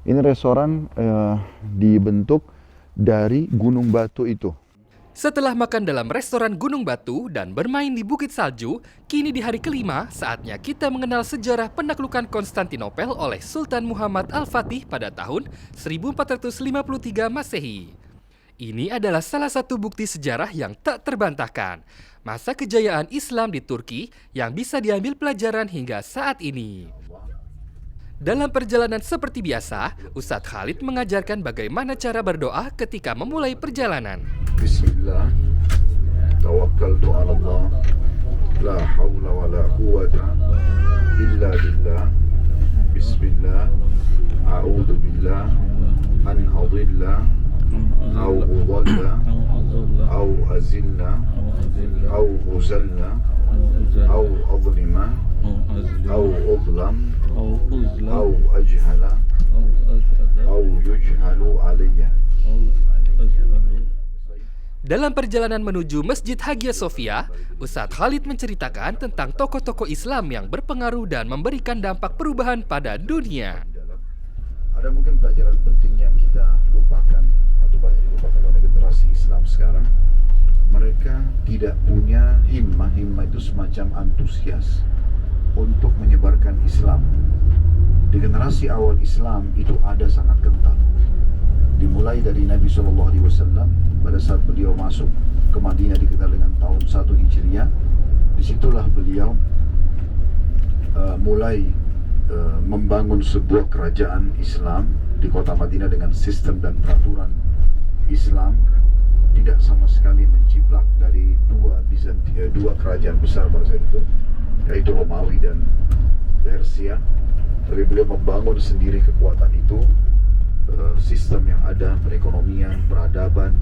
Ini restoran dibentuk dari gunung batu itu. Setelah makan dalam restoran Gunung Batu dan bermain di Bukit Salju, kini di hari kelima saatnya kita mengenal sejarah penaklukan Konstantinopel oleh Sultan Muhammad Al-Fatih pada tahun 1453 Masehi. Ini adalah salah satu bukti sejarah yang tak terbantahkan, masa kejayaan Islam di Turki yang bisa diambil pelajaran hingga saat ini. Dalam perjalanan seperti biasa, Ustadz Khalid mengajarkan bagaimana cara berdoa ketika memulai perjalanan. Bismillah, tawakkaltu ala Allah, la hawla wa la quwata illa billah. Bismillah, a'udhu billah, an adilla, au udalla, au azilla, au uzalla, au adlima, au udlam, au ajhala, au yujhalu aliyya. Dalam perjalanan menuju Masjid Hagia Sophia, Ustadz Khalid menceritakan tentang tokoh-tokoh Islam yang berpengaruh dan memberikan dampak perubahan pada dunia. Ada mungkin pelajaran penting yang kita lupakan atau banyak dilupakan oleh generasi Islam sekarang. Mereka tidak punya himmah itu semacam antusias untuk menyebarkan Islam. Di generasi awal Islam itu ada sangat kental. Dimulai dari Nabi SAW pada saat beliau masuk ke Madinah dikenal dengan tahun 1 Hijriah. Disitulah beliau mulai membangun sebuah kerajaan Islam di kota Madinah dengan sistem dan peraturan Islam, tidak sama sekali menciplak dari dua kerajaan besar pada saat itu, yaitu Romawi dan Persia. Tapi beliau membangun sendiri kekuatan itu, sistem yang ada, perekonomian, peradaban,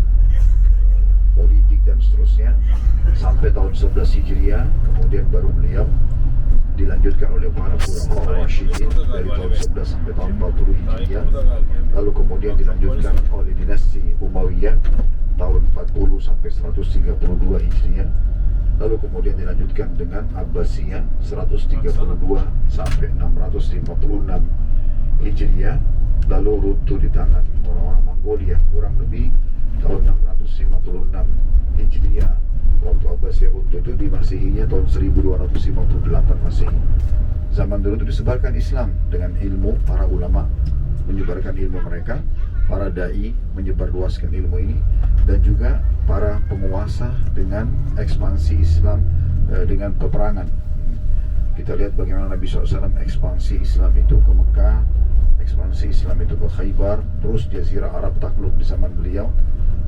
politik dan seterusnya, sampai tahun 11 Hijriah. Kemudian baru beliau dilanjutkan oleh para Khulafaur Rasyidin dari tahun 11 sampai tahun 40 Hijriah. Lalu kemudian dilanjutkan oleh dinasti Umayyah tahun 40 sampai 132 Hijriah. Lalu kemudian dilanjutkan dengan Abbasiyah 132 sampai 656 Hijriah. Lalu runtuh di tangan orang-orang Mongolia kurang lebih tahun 656 Hijriah. Waktu Abbasiyah runtuh itu di Masehinya tahun 1258 Masehi. Zaman dulu itu disebarkan Islam dengan ilmu, para ulama menyebarkan ilmu mereka, para dai menyebarluaskan ilmu ini, dan juga para penguasa dengan ekspansi Islam dengan peperangan. Kita lihat bagaimana Nabi SAW ekspansi Islam itu ke Mekah, ekspansi Islam itu ke Khaybar, terus Jazirah Arab takluk di zaman beliau.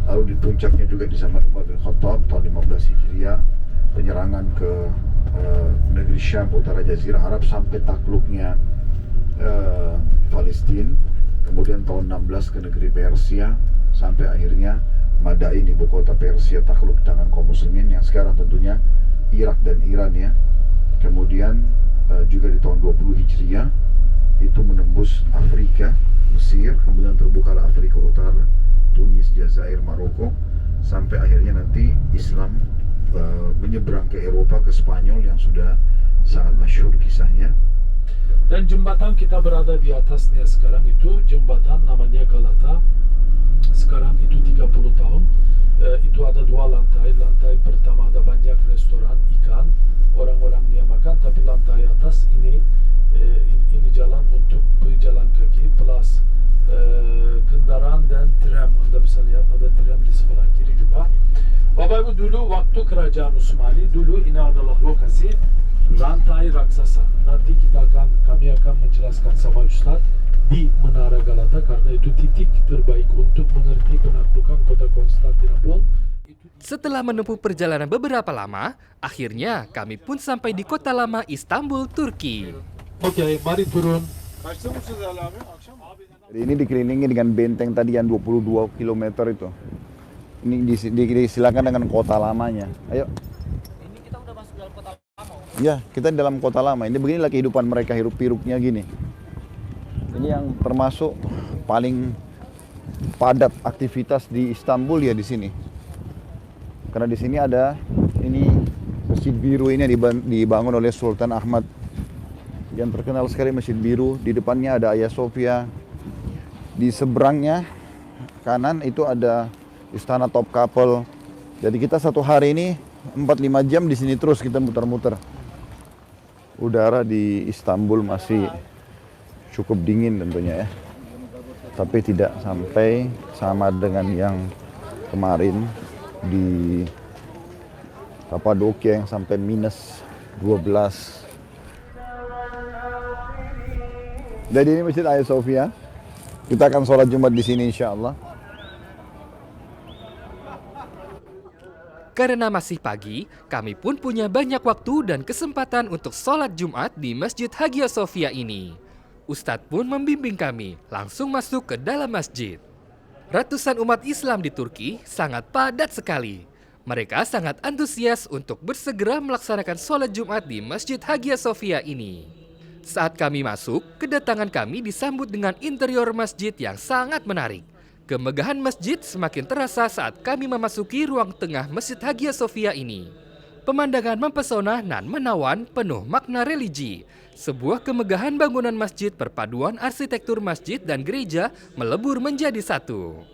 Lalu di puncaknya juga di zaman Umar bin Khattab tahun 15 Hijriah, penyerangan ke negeri Syam, utara Jazirah Arab, sampai takluknya Palestina. Kemudian tahun 16 ke negeri Persia, sampai akhirnya Madain, ibu kota Persia, takluk di tangan kaum muslimin, yang sekarang tentunya Irak dan Iran ya. Kemudian juga di tahun 20 Hijriah itu menembus Afrika, Mesir, kemudian terbukalah Afrika Utara, Tunis, Jazair, Maroko, sampai akhirnya nanti Islam menyeberang ke Eropa, ke Spanyol yang sudah sangat masyhur kisahnya. Dan jembatan kita berada di atasnya sekarang itu jembatan namanya Galata. Sekarang itu 30 tahun. Itu ada dua lantai. Lantai pertama ada banyak restoran ikan, orang-orang dia makan. Tapi lantai atas ini jalan untuk pejalan kaki plus kendaraan dan tram. Anda bisa lihat ada tram di sebelah kiri juga. Bapak Ibu, dulu waktu kerajaan Utsmani, dulu ini adalah lokasi lantai raksasa. Nanti kami akan menjelaskan sama Ustaz di Menara Galata, karena itu titik terbaik untuk mengerti penaklukan kota Konstantinopel. Setelah menempuh perjalanan beberapa lama, akhirnya kami pun sampai di kota lama Istanbul, Turki. Oke, mari turun. Jadi ini dikelilingi dengan benteng tadi yang 22 km itu. Ini disilakan dengan kota lamanya. Ayo. Ini kita udah masuk dalam kota lama. Ya, kita di dalam kota lama. Ini beginilah kehidupan mereka, hiruk-pikuknya gini. Ini yang termasuk paling padat aktivitas di Istanbul ya di sini. Karena di sini ada ini Masjid Biru ini dibangun oleh Sultan Ahmad yang terkenal sekali, Masjid Biru. Di depannya ada Hagia Sophia. Di seberangnya kanan itu ada istana Topkapı. Jadi kita satu hari ini 4-5 jam di sini terus kita muter-muter. Udara di Istanbul masih cukup dingin tentunya ya. Tapi tidak sampai sama dengan yang kemarin di Kapadokia yang sampai minus 12. Jadi ini Masjid Hagia Sophia. Kita akan sholat Jumat di sini insya Allah. Karena masih pagi, kami pun punya banyak waktu dan kesempatan untuk sholat Jumat di Masjid Hagia Sophia ini. Ustadz pun membimbing kami langsung masuk ke dalam masjid. Ratusan umat Islam di Turki sangat padat sekali. Mereka sangat antusias untuk bersegera melaksanakan sholat Jumat di Masjid Hagia Sophia ini. Saat kami masuk, kedatangan kami disambut dengan interior masjid yang sangat menarik. Kemegahan masjid semakin terasa saat kami memasuki ruang tengah Masjid Hagia Sophia ini. Pemandangan mempesona dan menawan penuh makna religi. Sebuah kemegahan bangunan masjid perpaduan arsitektur masjid dan gereja melebur menjadi satu.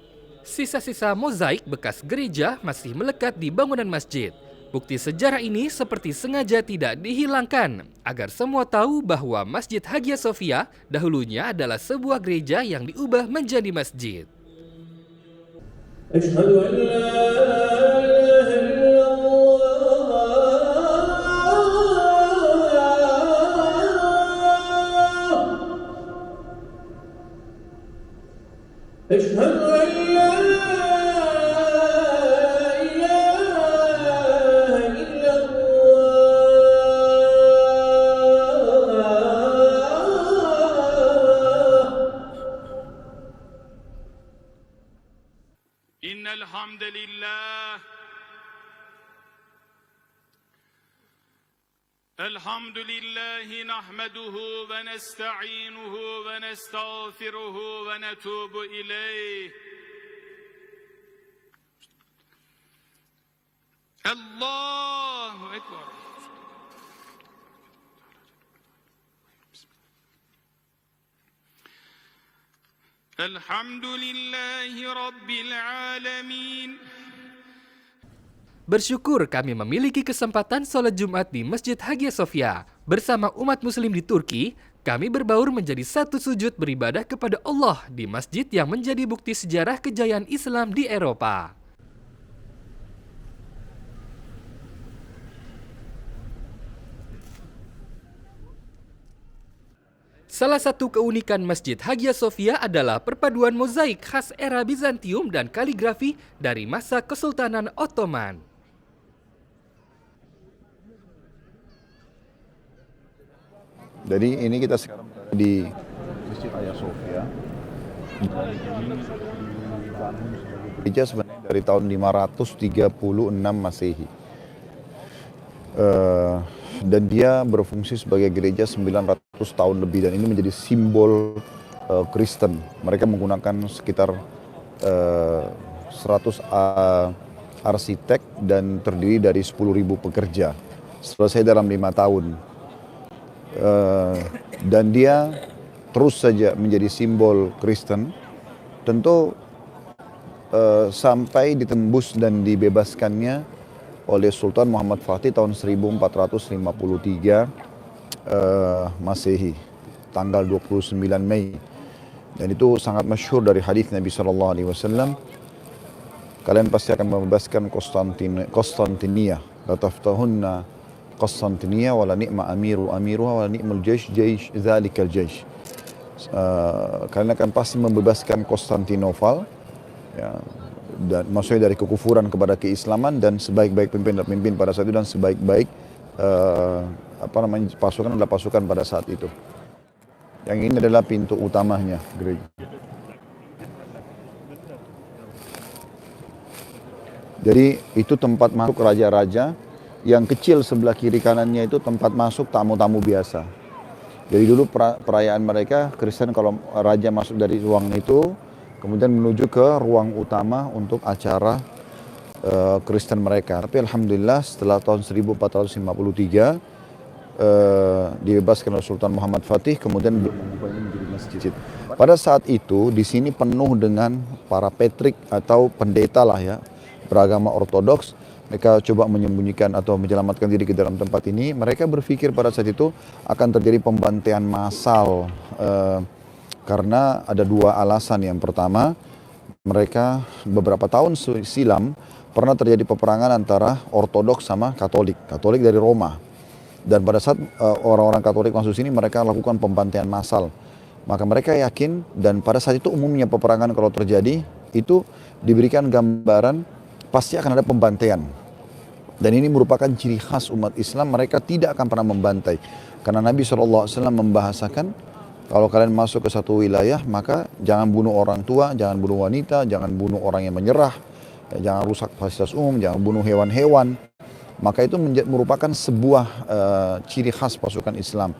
Sisa-sisa mozaik bekas gereja masih melekat di bangunan masjid. Bukti sejarah ini seperti sengaja tidak dihilangkan agar semua tahu bahwa Masjid Hagia Sophia dahulunya adalah sebuah gereja yang diubah menjadi masjid. أشهد أن لا إله إلا الله أشهد أن لا إله إلا الله إن الحمد لله نحمده ونستعينه ونستغفره ونتوب إليه الله أكبر الحمد لله رب العالمين. Bersyukur kami memiliki kesempatan sholat Jumat di Masjid Hagia Sophia. Bersama umat muslim di Turki, kami berbaur menjadi satu sujud beribadah kepada Allah di masjid yang menjadi bukti sejarah kejayaan Islam di Eropa. Salah satu keunikan Masjid Hagia Sophia adalah perpaduan mozaik khas era Bizantium dan kaligrafi dari masa Kesultanan Ottoman. Jadi ini kita sekarang berada di Masjid Hagia Sophia. Gereja sebenarnya dari tahun 536 Masehi. Dan dia berfungsi sebagai gereja 900 tahun lebih dan ini menjadi simbol Kristen. Mereka menggunakan sekitar 100 arsitek dan terdiri dari 10.000 pekerja. Selesai dalam 5 tahun. Dan dia terus saja menjadi simbol Kristen. Tentu sampai ditembus dan dibebaskannya oleh Sultan Muhammad Fatih tahun 1453 Masehi, tanggal 29 Mei. Dan itu sangat masyhur dari hadis Nabi SAW. Kalian pasti akan membebaskan Konstantinia. La taftahunna Konstantinia wala ni'ma amiruha wala ni'mal jaysh zalikal jaysh. Kalian akan pasti membebaskan Konstantinopel, ya, dan maksudnya dari kekufuran kepada keislaman, dan sebaik-baik pemimpin pada saat itu dan sebaik-baik pasukan adalah pasukan pada saat itu. Yang ini adalah pintu utamanya gereja. Jadi itu tempat masuk raja-raja. Yang kecil sebelah kiri kanannya itu tempat masuk tamu-tamu biasa. Jadi dulu perayaan mereka Kristen, kalau raja masuk dari ruang itu kemudian menuju ke ruang utama untuk acara Kristen mereka. Tapi alhamdulillah setelah tahun 1453 dibebaskan oleh Sultan Muhammad Fatih, kemudian mengubah ini menjadi masjid. Pada saat itu di sini penuh dengan para Patrik atau pendeta lah ya, beragama Ortodoks. Mereka coba menyembunyikan atau menyelamatkan diri ke dalam tempat ini. Mereka berpikir pada saat itu akan terjadi pembantaian massal karena ada dua alasan. Yang pertama, mereka beberapa tahun silam pernah terjadi peperangan antara Ortodoks sama Katolik dari Roma. Dan pada saat orang-orang Katolik masuk sini, mereka lakukan pembantaian massal. Maka mereka yakin, dan pada saat itu umumnya peperangan kalau terjadi, itu diberikan gambaran pasti akan ada pembantaian. Dan ini merupakan ciri khas umat Islam, mereka tidak akan pernah membantai. Karena Nabi SAW membahasakan, kalau kalian masuk ke satu wilayah, maka jangan bunuh orang tua, jangan bunuh wanita, jangan bunuh orang yang menyerah, jangan rusak fasilitas umum, jangan bunuh hewan-hewan. Maka itu merupakan sebuah ciri khas pasukan Islam.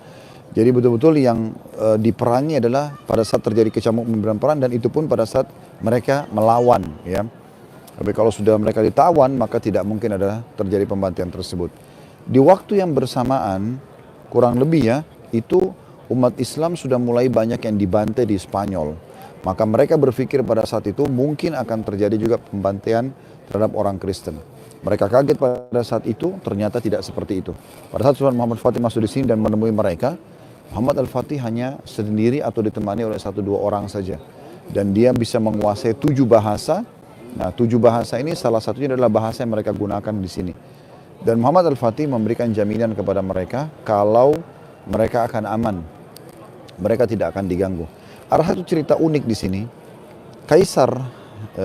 Jadi betul-betul yang diperangi adalah pada saat terjadi kecamuk pemberian perang, dan itu pun pada saat mereka melawan, ya. Tapi kalau sudah mereka ditawan, maka tidak mungkin ada terjadi pembantaian tersebut. Di waktu yang bersamaan, kurang lebih ya, itu umat Islam sudah mulai banyak yang dibantai di Spanyol. Maka mereka berpikir pada saat itu mungkin akan terjadi juga pembantaian terhadap orang Kristen. Mereka kaget pada saat itu, ternyata tidak seperti itu. Pada saat Sultan Muhammad Fatih masuk di sini dan menemui mereka, Muhammad Al-Fatih hanya sendiri atau ditemani oleh 1-2 orang saja. Dan dia bisa menguasai 7 bahasa. Nah, 7 bahasa ini salah satunya adalah bahasa yang mereka gunakan di sini. Dan Muhammad Al-Fatih memberikan jaminan kepada mereka kalau mereka akan aman. Mereka tidak akan diganggu. Ada satu cerita unik di sini. Kaisar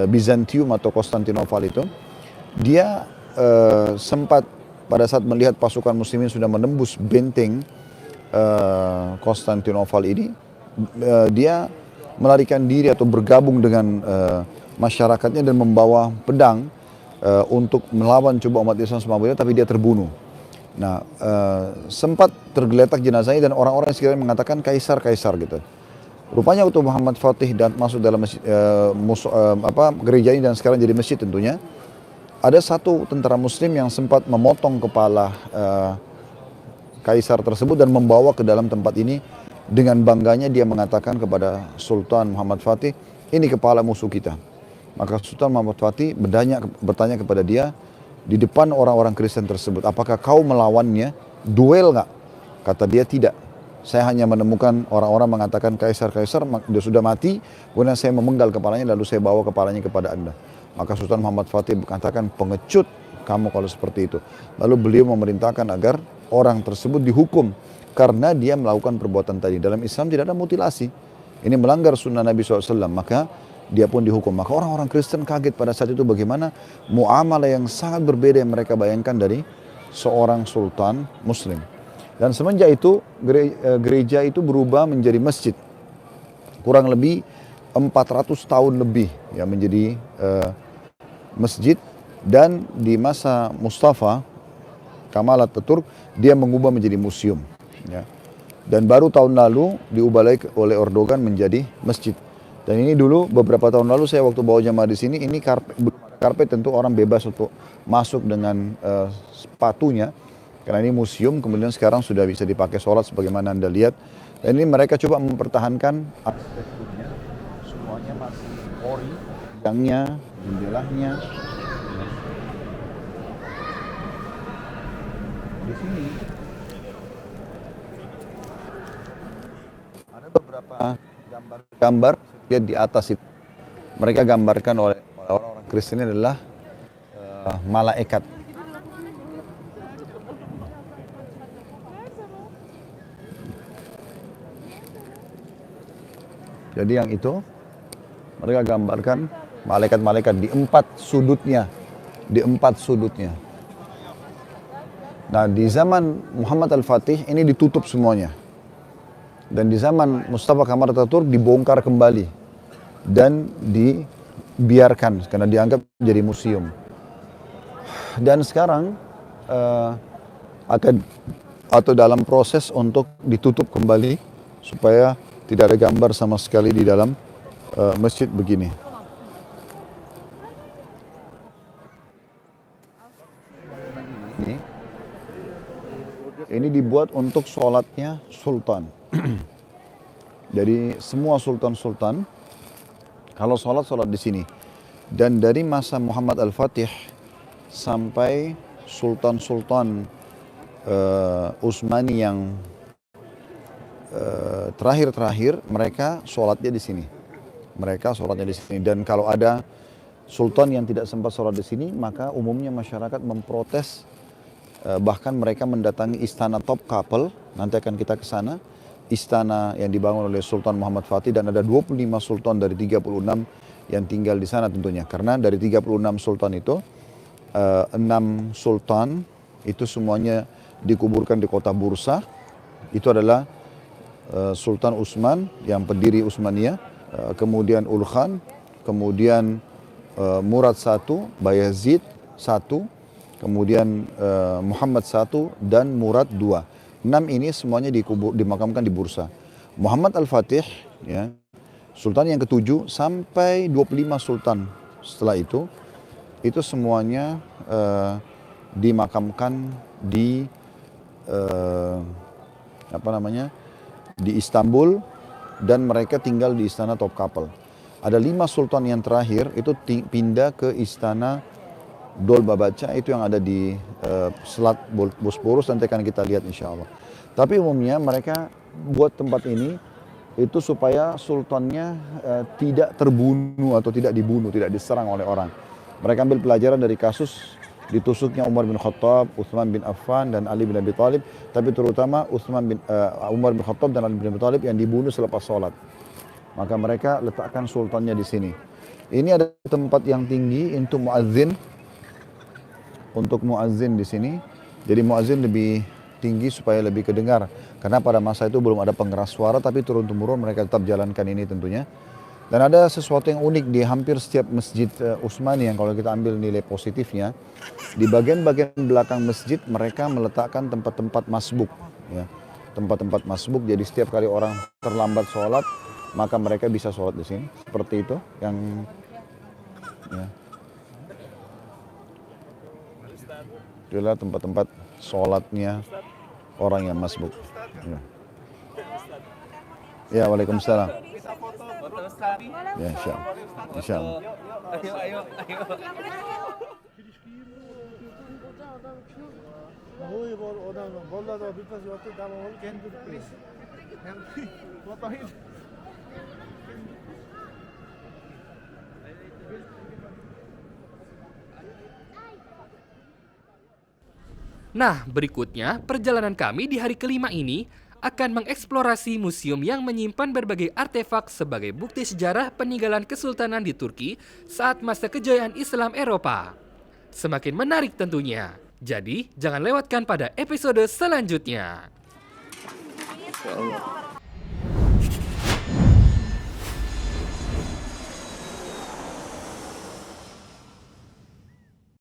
Bizantium atau Konstantinopel itu, dia sempat pada saat melihat pasukan muslimin sudah menembus benteng Konstantinopel ini, dia melarikan diri atau bergabung dengan masyarakatnya dan membawa pedang untuk melawan coba umat Islam Semabaya, tapi dia terbunuh. Nah, sempat tergeletak jenazahnya dan orang-orang sekitar mengatakan kaisar gitu. Rupanya waktu Muhammad Fatih dan masuk dalam masjid, gereja ini dan sekarang jadi masjid tentunya, ada satu tentara muslim yang sempat memotong kepala kaisar tersebut dan membawa ke dalam tempat ini. Dengan bangganya dia mengatakan kepada Sultan Muhammad Fatih, ini kepala musuh kita. Maka Sultan Muhammad Fatih bertanya kepada dia di depan orang-orang Kristen tersebut, apakah kau melawannya? Duel nggak? Kata dia, tidak. Saya hanya menemukan orang-orang mengatakan kaisar-kaisar dia sudah mati, kemudian saya memenggal kepalanya lalu saya bawa kepalanya kepada Anda. Maka Sultan Muhammad Fatih mengatakan, pengecut kamu kalau seperti itu. Lalu beliau memerintahkan agar orang tersebut dihukum karena dia melakukan perbuatan tadi. Dalam Islam tidak ada mutilasi. Ini melanggar sunnah Nabi SAW. Maka dia pun dihukum. Maka orang-orang Kristen kaget pada saat itu bagaimana muamalah yang sangat berbeda yang mereka bayangkan dari seorang sultan muslim. Dan semenjak itu gereja itu berubah menjadi masjid. Kurang lebih 400 tahun lebih ya menjadi masjid. Dan di masa Mustafa Kamal Ataturk dia mengubah menjadi museum. Ya. Dan baru tahun lalu diubah lagi oleh Erdogan menjadi masjid. Dan ini dulu beberapa tahun lalu saya waktu bawa jamaah di sini, ini karpet tentu orang bebas untuk masuk dengan sepatunya. Karena ini museum, kemudian sekarang sudah bisa dipakai sholat sebagaimana Anda lihat. Dan ini mereka coba mempertahankan arsitekturnya. Semuanya masih ori, bidangnya, jendelanya. Di sini ada beberapa gambar lihat di atas itu. Mereka gambarkan oleh orang-orang Kristen adalah malaikat. Jadi yang itu mereka gambarkan malaikat-malaikat di 4 sudutnya, Nah, di zaman Muhammad Al-Fatih ini ditutup semuanya. Dan di zaman Mustafa Kamal Ataturk dibongkar kembali dan dibiarkan karena dianggap jadi museum. Dan sekarang akan atau dalam proses untuk ditutup kembali supaya tidak ada gambar sama sekali di dalam masjid begini. Ini Ini dibuat untuk sholatnya sultan. Jadi semua sultan-sultan kalau sholat di sini. Dan dari masa Muhammad Al-Fatih sampai sultan-sultan Utsmani yang terakhir-terakhir, mereka sholatnya di sini. Dan kalau ada sultan yang tidak sempat sholat di sini, maka umumnya masyarakat memprotes. Bahkan mereka mendatangi istana Topkapel, nanti akan kita ke sana. Istana yang dibangun oleh Sultan Muhammad Fatih, dan ada 25 sultan dari 36 yang tinggal di sana tentunya. Karena dari 36 sultan itu, 6 sultan itu semuanya dikuburkan di kota Bursa. Itu adalah Sultan Utsman yang pendiri Utsmaniyah, kemudian Ul Khan, kemudian Murad I, Bayazid I, kemudian Muhammad I, dan Murad II. 6 ini semuanya dimakamkan di Bursa. Muhammad Al-Fatih, ya, sultan yang ke-7 sampai 25 sultan setelah itu semuanya dimakamkan di di Istanbul, dan mereka tinggal di istana Topkapel. Ada 5 sultan yang terakhir itu pindah ke istana Dolbabaca, itu yang ada di Selat Bosporus, nanti akan kita lihat insya Allah. Tapi umumnya mereka buat tempat ini itu supaya sultannya tidak terbunuh atau tidak dibunuh, tidak diserang oleh orang. Mereka ambil pelajaran dari kasus ditusuknya Umar bin Khattab, Utsman bin Affan, dan Ali bin Abi Thalib, tapi terutama Umar bin Khattab dan Ali bin Abi Thalib yang dibunuh selepas sholat. Maka mereka letakkan sultannya di sini. Ini ada tempat yang tinggi untuk muazzin di sini. Jadi muazzin lebih tinggi supaya lebih kedengar. Karena pada masa itu belum ada pengeras suara, tapi turun-temurun mereka tetap jalankan ini tentunya. Dan ada sesuatu yang unik di hampir setiap masjid Utsmani yang kalau kita ambil nilai positifnya, di bagian-bagian belakang masjid mereka meletakkan tempat-tempat masbuk, ya. Tempat-tempat masbuk, jadi setiap kali orang terlambat sholat, maka mereka bisa sholat di sini. Seperti itu yang ya. Itulah tempat-tempat sholatnya orang yang masbuk. Ya. Ya, waalaikumsalam. Ya, insyaallah. Nah, berikutnya perjalanan kami di hari kelima ini akan mengeksplorasi museum yang menyimpan berbagai artefak sebagai bukti sejarah peninggalan kesultanan di Turki saat masa kejayaan Islam Eropa. Semakin menarik tentunya. Jadi, jangan lewatkan pada episode selanjutnya.